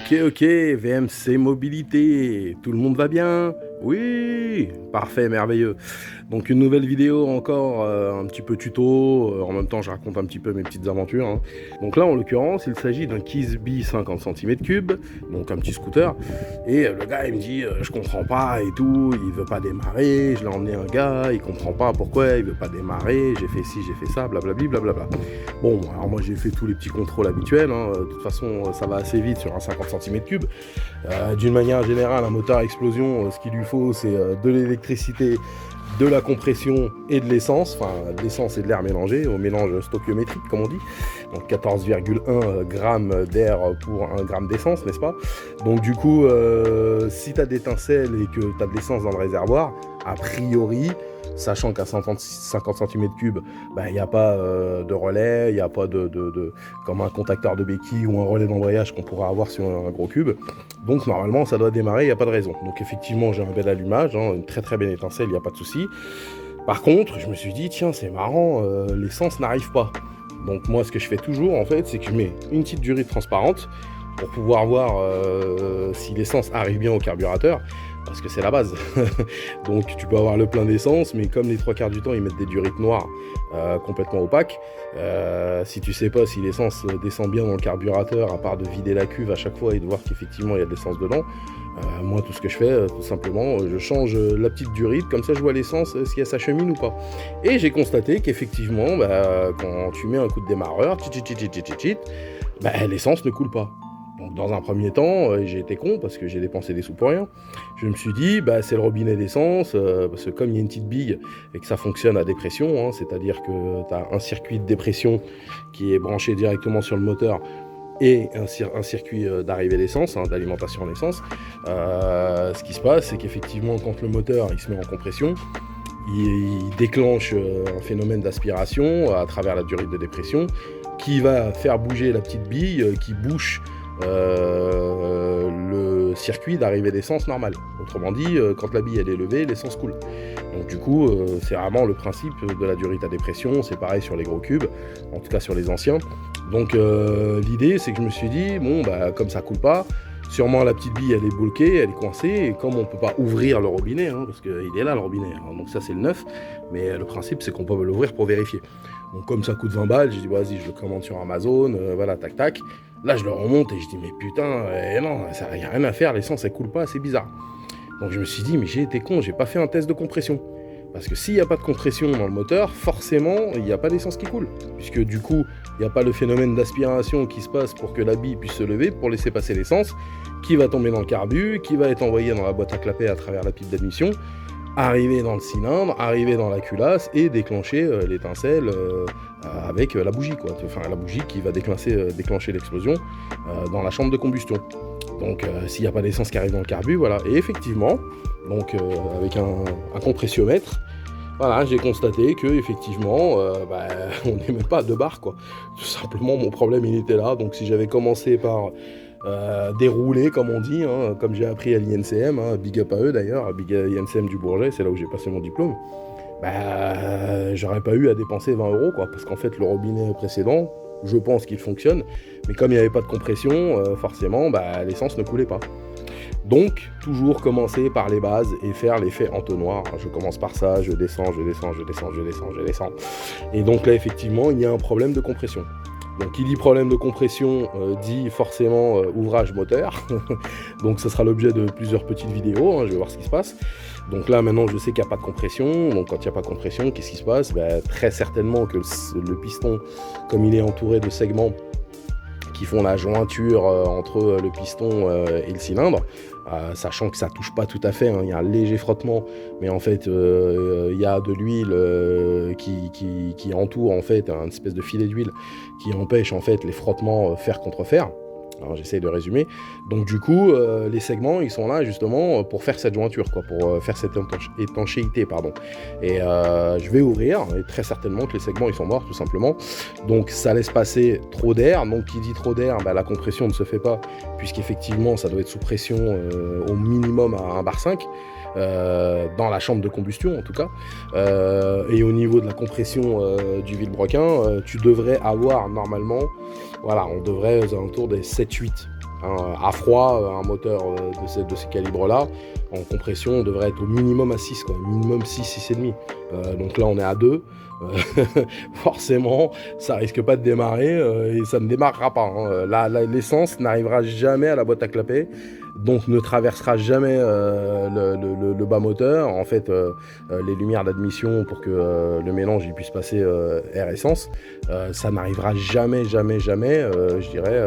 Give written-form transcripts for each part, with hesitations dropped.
Ok, VMC Mobilité, tout le monde va bien? Oui, parfait, merveilleux. Donc une nouvelle vidéo encore, un petit peu tuto, en même temps je raconte un petit peu mes petites aventures, hein. Donc là en l'occurrence il s'agit d'un Kisby 50 cm3, donc un petit scooter, et le gars il me dit je comprends pas et tout, il veut pas démarrer, je l'ai emmené un gars, il comprend pas pourquoi il veut pas démarrer, j'ai fait ci, j'ai fait ça, blablabli, blablabla. Bon, alors moi j'ai fait tous les petits contrôles habituels, hein. De toute façon ça va assez vite sur un 50 cm3. D'une manière générale, un moteur à explosion, ce qu'il lui faut c'est de l'électricité, de la compression et de l'essence, enfin de l'essence et de l'air mélangé, au mélange stoichiométrique comme on dit, donc 14,1 grammes d'air pour 1 gramme d'essence, n'est-ce pas? Donc du coup, si tu as d'étincelles et que tu as de l'essence dans le réservoir, a priori, sachant qu'à 50 cm3, il n'y a pas de relais, il n'y a pas comme un contacteur de béquille ou un relais d'embrayage qu'on pourrait avoir sur un gros cube. Donc normalement ça doit démarrer, il n'y a pas de raison. Donc effectivement j'ai un bel allumage, hein, une très belle étincelle, il n'y a pas de souci. Par contre je me suis dit tiens c'est marrant, l'essence n'arrive pas. Donc moi ce que je fais toujours en fait c'est que je mets une petite durite transparente pour pouvoir voir si l'essence arrive bien au carburateur. Parce que c'est la base. Donc tu peux avoir le plein d'essence, mais comme les 3/4 du temps ils mettent des durites noires complètement opaques, si tu sais pas si l'essence descend bien dans le carburateur, à part de vider la cuve à chaque fois et de voir qu'effectivement il y a de l'essence dedans, moi tout ce que je fais, tout simplement, je change la petite durite, comme ça je vois l'essence si elle s'achemine ou pas. Et j'ai constaté qu'effectivement, quand tu mets un coup de démarreur, l'essence ne coule pas. Donc dans un premier temps, j'ai été con parce que j'ai dépensé des sous pour rien. Je me suis dit, c'est le robinet d'essence, parce que comme il y a une petite bille et que ça fonctionne à dépression, hein, c'est-à-dire que tu as un circuit de dépression qui est branché directement sur le moteur et un circuit d'arrivée d'essence, hein, d'alimentation en essence. Ce qui se passe, c'est qu'effectivement, quand le moteur il se met en compression, il déclenche un phénomène d'aspiration à travers la durite de dépression qui va faire bouger la petite bille qui bouche le circuit d'arrivée d'essence normal. Autrement dit, quand la bille elle est levée, l'essence coule. Donc du coup, c'est vraiment le principe de la durite à dépression, c'est pareil sur les gros cubes, en tout cas sur les anciens. Donc l'idée c'est que je me suis dit, bon comme ça coule pas, sûrement la petite bille elle est bloquée, elle est coincée, et comme on peut pas ouvrir le robinet, hein, parce qu'il est là le robinet, hein, donc ça c'est le neuf, mais le principe c'est qu'on peut l'ouvrir pour vérifier. Donc comme ça coûte 20 balles, j'ai dit vas-y je le commande sur Amazon, voilà tac tac. Là je le remonte et je dis mais putain, non, ça n'y a rien à faire, l'essence elle coule pas, c'est bizarre. Donc je me suis dit mais j'ai été con, j'ai pas fait un test de compression. Parce que s'il n'y a pas de compression dans le moteur, forcément il n'y a pas d'essence qui coule. Puisque du coup, il n'y a pas le phénomène d'aspiration qui se passe pour que la bille puisse se lever, pour laisser passer l'essence, qui va tomber dans le carbu, qui va être envoyé dans la boîte à clapet à travers la pipe d'admission, arriver dans le cylindre, arriver dans la culasse et déclencher l'étincelle avec la bougie, quoi. Enfin la bougie qui va déclencher l'explosion dans la chambre de combustion. Donc s'il n'y a pas d'essence qui arrive dans le carbu, voilà. Et effectivement, donc avec un compressiomètre, voilà, j'ai constaté que effectivement, on n'est même pas à 2 bars, quoi. Tout simplement, mon problème il était là. Donc si j'avais commencé par dérouler, comme on dit, hein, comme j'ai appris à l'INCM, hein, big up à eux d'ailleurs, big INCM du Bourget, c'est là où j'ai passé mon diplôme. J'aurais pas eu à dépenser 20 €, quoi, parce qu'en fait le robinet précédent, je pense qu'il fonctionne, mais comme il n'y avait pas de compression, forcément, l'essence ne coulait pas. Donc, toujours commencer par les bases et faire l'effet entonnoir. Je commence par ça, je descends. Et donc là, effectivement, il y a un problème de compression. Donc, qui dit problème de compression dit forcément ouvrage moteur. Donc, ce sera l'objet de plusieurs petites vidéos, hein, je vais voir ce qui se passe. Donc là, maintenant, je sais qu'il n'y a pas de compression. Donc, quand il n'y a pas de compression, qu'est-ce qui se passe? Très certainement que le piston, comme il est entouré de segments qui font la jointure entre le piston et le cylindre, sachant que ça touche pas tout à fait, hein, il y a un léger frottement, mais en fait il y a de l'huile qui entoure en fait un espèce de filet d'huile qui empêche en fait les frottements fer contre fer. Alors j'essaye de résumer. Donc du coup, les segments, ils sont là justement pour faire cette jointure, quoi, pour faire cette étanchéité, pardon. Et je vais ouvrir, et très certainement que les segments, ils sont morts, tout simplement. Donc ça laisse passer trop d'air. Donc qui dit trop d'air, la compression ne se fait pas, puisqu'effectivement, ça doit être sous pression au minimum à 1 bar 5. Dans la chambre de combustion en tout cas, et au niveau de la compression du vilebrequin, tu devrais avoir normalement, voilà, on devrait aux alentours des 7-8 À froid, un moteur de ces calibres-là, en compression, on devrait être au minimum à 6, quoi. Minimum 6, 6,5. Donc là, on est à 2. Forcément, ça risque pas de démarrer et ça ne démarrera pas. L'essence n'arrivera jamais à la boîte à clapet, donc ne traversera jamais le bas moteur. En fait, les lumières d'admission pour que le mélange il puisse passer air essence, ça n'arrivera jamais, je dirais,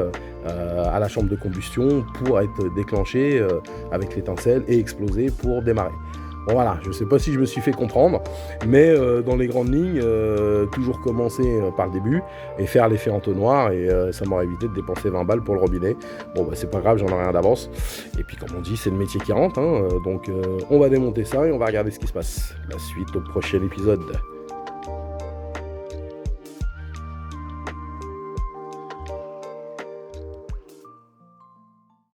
à la chambre de combustion pour être déclenché avec l'étincelle et exploser pour démarrer. Bon voilà, je ne sais pas si je me suis fait comprendre, mais dans les grandes lignes, toujours commencer par le début et faire l'effet entonnoir, et ça m'aurait évité de dépenser 20 balles pour le robinet. Bon bah c'est pas grave, j'en ai rien d'avance. Et puis comme on dit, c'est le métier qui rentre, hein, donc on va démonter ça et on va regarder ce qui se passe. La suite au prochain épisode.